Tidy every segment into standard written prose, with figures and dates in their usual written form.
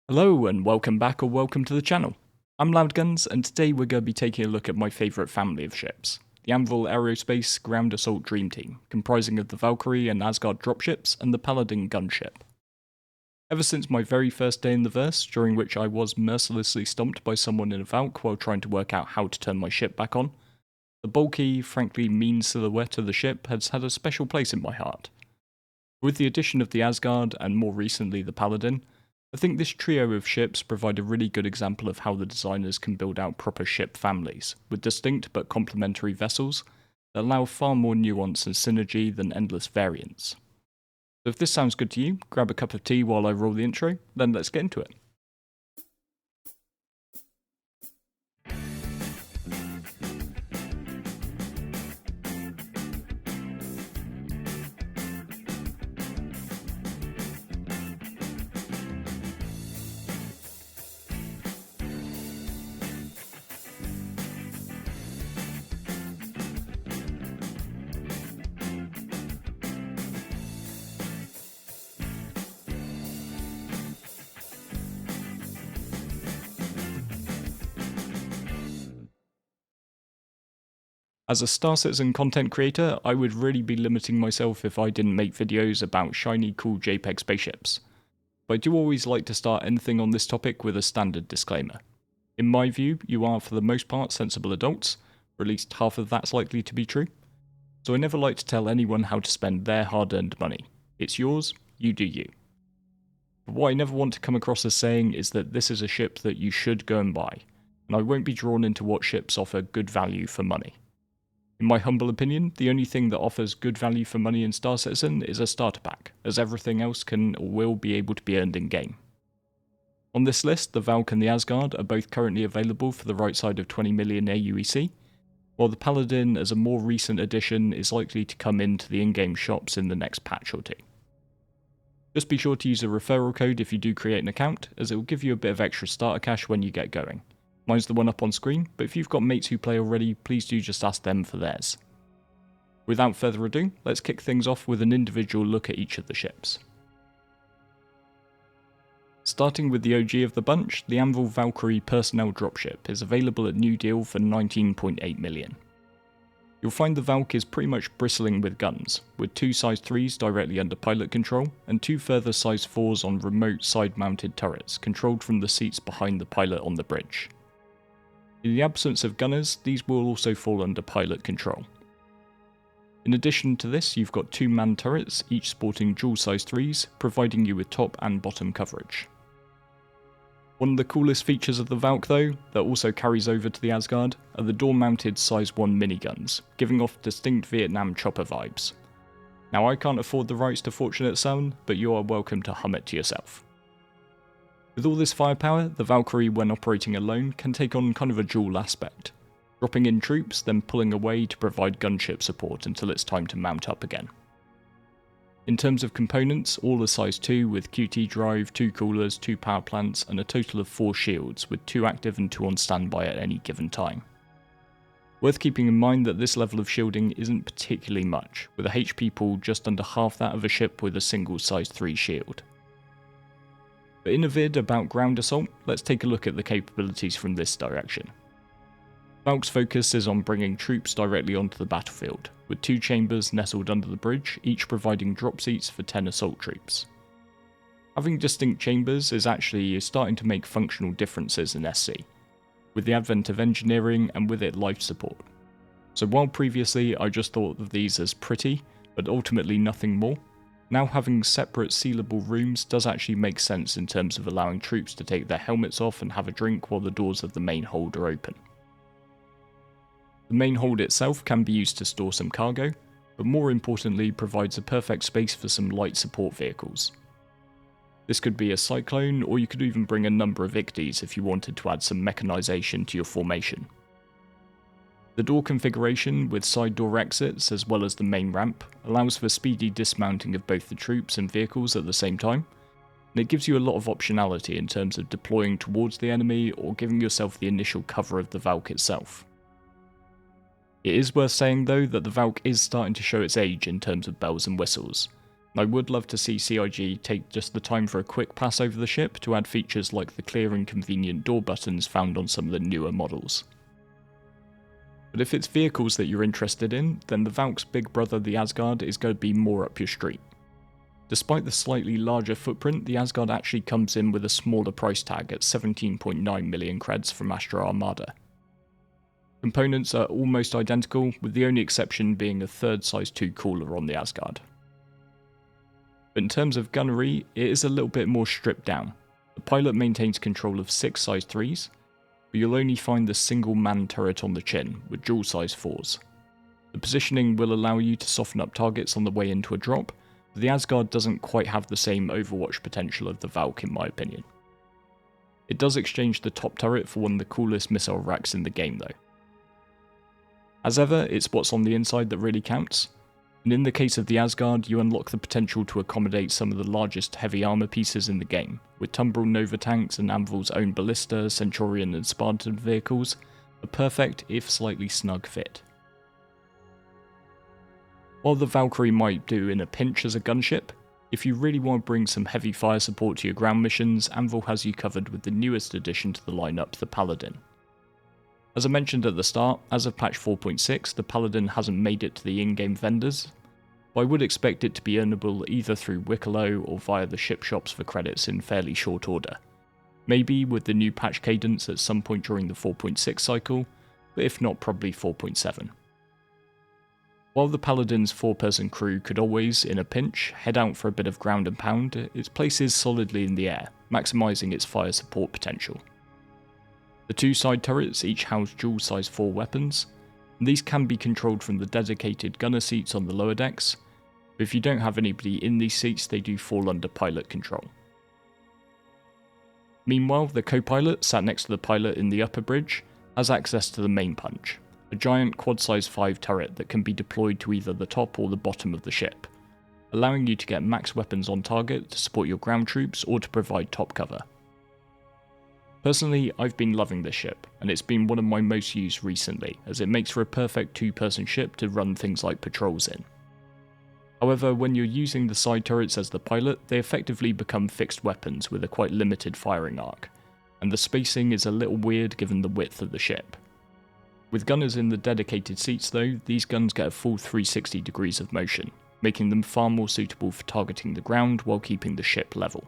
Hello and welcome back or welcome to the channel. I'm Loudguns and today we're going to be taking a look at my favourite family of ships, the Anvil Aerospace Ground Assault Dream Team, comprising of the Valkyrie and Asgard dropships and the Paladin gunship. Ever since my very first day in the verse, during which I was mercilessly stomped by someone in a Valk while trying to work out how to turn my ship back on, the bulky, frankly mean silhouette of the ship has had a special place in my heart. With the addition of the Asgard and more recently the Paladin, I think this trio of ships provide a really good example of how the designers can build out proper ship families, with distinct but complementary vessels that allow far more nuance and synergy than endless variants. So if this sounds good to you, grab a cup of tea while I roll the intro, then let's get into it. As a Star Citizen content creator, I would really be limiting myself if I didn't make videos about shiny cool JPEG spaceships. But I do always like to start anything on this topic with a standard disclaimer. In my view, you are for the most part sensible adults, or at least half of that's likely to be true. So I never like to tell anyone how to spend their hard-earned money. It's yours, you do you. But what I never want to come across as saying is that this is a ship that you should go and buy, and I won't be drawn into what ships offer good value for money. In my humble opinion, the only thing that offers good value for money in Star Citizen is a starter pack, as everything else can or will be able to be earned in-game. On this list, the Valk and the Asgard are both currently available for the right side of 20 million AUEC, while the Paladin as a more recent addition is likely to come into the in-game shops in the next patch or two. Just be sure to use a referral code if you do create an account, as it will give you a bit of extra starter cash when you get going. Mine's the one up on screen, but if you've got mates who play already, please do just ask them for theirs. Without further ado, let's kick things off with an individual look at each of the ships. Starting with the OG of the bunch, the Anvil Valkyrie personnel dropship is available at New Deal for 19.8 million. You'll find the Valk is pretty much bristling with guns, with 2 size 3s directly under pilot control, and 2 further size 4s on remote side-mounted turrets, controlled from the seats behind the pilot on the bridge. In the absence of gunners, these will also fall under pilot control. In addition to this, you've got 2 manned turrets, each sporting dual size 3s, providing you with top and bottom coverage. One of the coolest features of the Valk though, that also carries over to the Asgard, are the door-mounted size 1 miniguns, giving off distinct Vietnam chopper vibes. Now I can't afford the rights to Fortunate Son, but you are welcome to hum it to yourself. With all this firepower, the Valkyrie when operating alone can take on kind of a dual aspect, dropping in troops then pulling away to provide gunship support until it's time to mount up again. In terms of components, all are size 2 with QT drive, 2 coolers, 2 power plants and a total of 4 shields with 2 active and 2 on standby at any given time. Worth keeping in mind that this level of shielding isn't particularly much, with a HP pool just under half that of a ship with a single size 3 shield. But in a vid about ground assault, let's take a look at the capabilities from this direction. Valk's focus is on bringing troops directly onto the battlefield, with 2 chambers nestled under the bridge, each providing drop seats for 10 assault troops. Having distinct chambers is actually starting to make functional differences in SC, with the advent of engineering and with it life support. So while previously I just thought of these as pretty, but ultimately nothing more, now having separate sealable rooms does actually make sense in terms of allowing troops to take their helmets off and have a drink while the doors of the main hold are open. The main hold itself can be used to store some cargo, but more importantly provides a perfect space for some light support vehicles. This could be a Cyclone, or you could even bring a number of Icties if you wanted to add some mechanization to your formation. The door configuration, with side door exits as well as the main ramp, allows for speedy dismounting of both the troops and vehicles at the same time, and it gives you a lot of optionality in terms of deploying towards the enemy or giving yourself the initial cover of the Valk itself. It is worth saying though that the Valk is starting to show its age in terms of bells and whistles, I would love to see CIG take just the time for a quick pass over the ship to add features like the clear and convenient door buttons found on some of the newer models. But if it's vehicles that you're interested in, then the Valk's big brother the Asgard is going to be more up your street. Despite the slightly larger footprint, the Asgard actually comes in with a smaller price tag at 17.9 million creds from Astra Armada. Components are almost identical, with the only exception being a third size 2 cooler on the Asgard. But in terms of gunnery, it is a little bit more stripped down. The pilot maintains control of 6 size 3s, but you'll only find the single man turret on the chin, with dual size 4s. The positioning will allow you to soften up targets on the way into a drop, but the Asgard doesn't quite have the same overwatch potential of the Valk in my opinion. It does exchange the top turret for one of the coolest missile racks in the game though. As ever, it's what's on the inside that really counts, and in the case of the Asgard, you unlock the potential to accommodate some of the largest heavy armour pieces in the game, with Tumbril Nova tanks and Anvil's own ballista, Centurion and Spartan vehicles, a perfect, if slightly snug fit. While the Valkyrie might do in a pinch as a gunship, if you really want to bring some heavy fire support to your ground missions, Anvil has you covered with the newest addition to the lineup, the Paladin. As I mentioned at the start, as of patch 4.6, the Paladin hasn't made it to the in-game vendors, but I would expect it to be earnable either through Wicklow or via the ship shops for credits in fairly short order. Maybe with the new patch cadence at some point during the 4.6 cycle, but if not, probably 4.7. While the Paladin's 4-person crew could always, in a pinch, head out for a bit of ground and pound, its place is solidly in the air, maximising its fire support potential. The 2 side turrets each house dual size 4 weapons, and these can be controlled from the dedicated gunner seats on the lower decks, but if you don't have anybody in these seats they do fall under pilot control. Meanwhile, the co-pilot, sat next to the pilot in the upper bridge, has access to the main punch, a giant quad-size 5 turret that can be deployed to either the top or the bottom of the ship, allowing you to get max weapons on target to support your ground troops or to provide top cover. Personally, I've been loving this ship, and it's been one of my most used recently, as it makes for a perfect 2-person ship to run things like patrols in. However, when you're using the side turrets as the pilot, they effectively become fixed weapons with a quite limited firing arc, and the spacing is a little weird given the width of the ship. With gunners in the dedicated seats though, these guns get a full 360 degrees of motion, making them far more suitable for targeting the ground while keeping the ship level.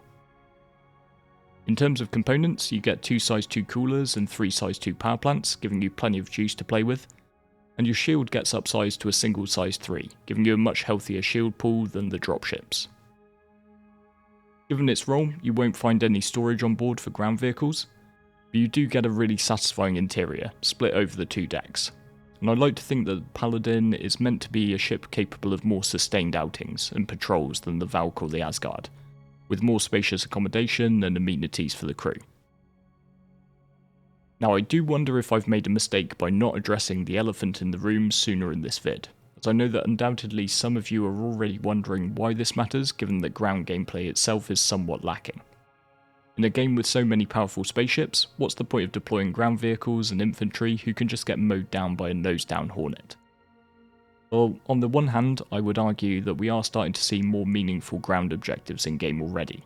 In terms of components, you get 2 size 2 coolers and 3 size 2 power plants, giving you plenty of juice to play with, and your shield gets upsized to a single size 3, giving you a much healthier shield pool than the dropships. Given its role, you won't find any storage on board for ground vehicles, but you do get a really satisfying interior, split over the 2 decks, and I'd like to think that Paladin is meant to be a ship capable of more sustained outings and patrols than the Valk or the Asgard, with more spacious accommodation and amenities for the crew. Now I do wonder if I've made a mistake by not addressing the elephant in the room sooner in this vid, as I know that undoubtedly some of you are already wondering why this matters given that ground gameplay itself is somewhat lacking. In a game with so many powerful spaceships, what's the point of deploying ground vehicles and infantry who can just get mowed down by a nose-down Hornet? Well, on the one hand, I would argue that we are starting to see more meaningful ground objectives in-game already.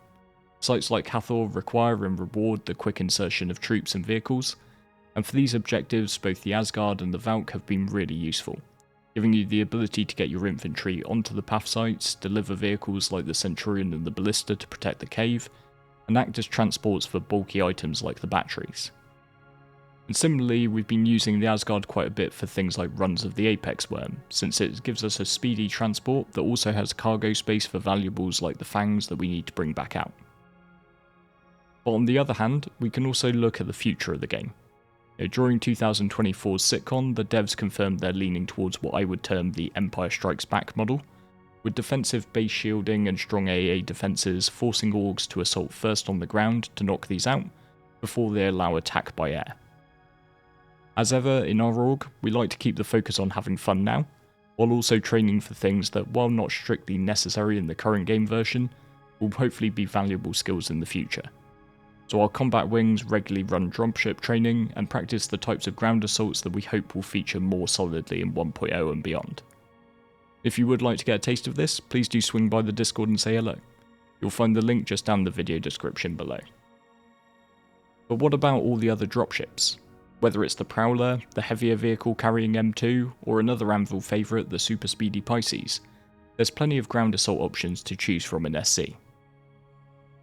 Sites like Hathor require and reward the quick insertion of troops and vehicles, and for these objectives both the Asgard and the Valk have been really useful, giving you the ability to get your infantry onto the path sites, deliver vehicles like the Centurion and the Ballista to protect the cave, and act as transports for bulky items like the batteries. And similarly, we've been using the Asgard quite a bit for things like runs of the Apex Worm, since it gives us a speedy transport that also has cargo space for valuables like the fangs that we need to bring back out. But on the other hand, we can also look at the future of the game. During 2024's SitCon, the devs confirmed they're leaning towards what I would term the Empire Strikes Back model, with defensive base shielding and strong AA defences forcing orgs to assault first on the ground to knock these out, before they allow attack by air. As ever in our org, we like to keep the focus on having fun now, while also training for things that, while not strictly necessary in the current game version, will hopefully be valuable skills in the future. So our combat wings regularly run dropship training and practice the types of ground assaults that we hope will feature more solidly in 1.0 and beyond. If you would like to get a taste of this, please do swing by the Discord and say hello. You'll find the link just down the video description below. But what about all the other dropships? Whether it's the Prowler, the heavier vehicle carrying M2, or another Anvil favourite, the super speedy Pisces, there's plenty of ground assault options to choose from in SC.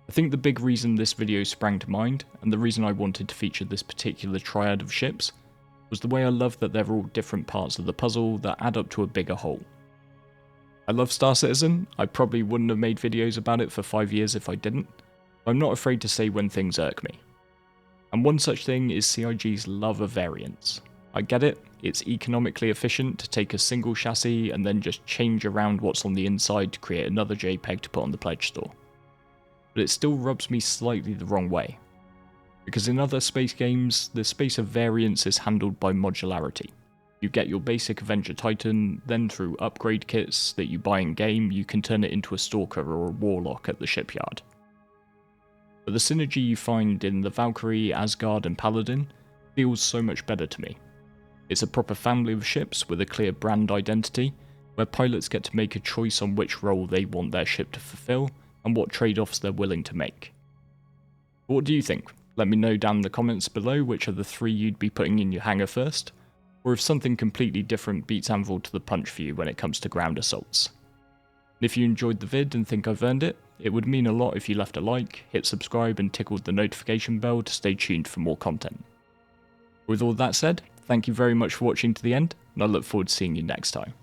I think the big reason this video sprang to mind, and the reason I wanted to feature this particular triad of ships, was the way I love that they're all different parts of the puzzle that add up to a bigger whole. I love Star Citizen, I probably wouldn't have made videos about it for 5 years if I didn't, but I'm not afraid to say when things irk me. And one such thing is CIG's love of variants. I get it, it's economically efficient to take a single chassis and then just change around what's on the inside to create another JPEG to put on the pledge store. But it still rubs me slightly the wrong way. Because in other space games, the space of variants is handled by modularity. You get your basic Avenger Titan, then through upgrade kits that you buy in game, you can turn it into a Stalker or a Warlock at the shipyard. But the synergy you find in the Valkyrie, Asgard and Paladin feels so much better to me. It's a proper family of ships with a clear brand identity, where pilots get to make a choice on which role they want their ship to fulfill, and what trade-offs they're willing to make. But what do you think? Let me know down in the comments below which are the 3 you'd be putting in your hangar first, or if something completely different beats Anvil to the punch for you when it comes to ground assaults. And if you enjoyed the vid and think I've earned it, it would mean a lot if you left a like, hit subscribe and tickled the notification bell to stay tuned for more content. With all that said, thank you very much for watching to the end, and I look forward to seeing you next time.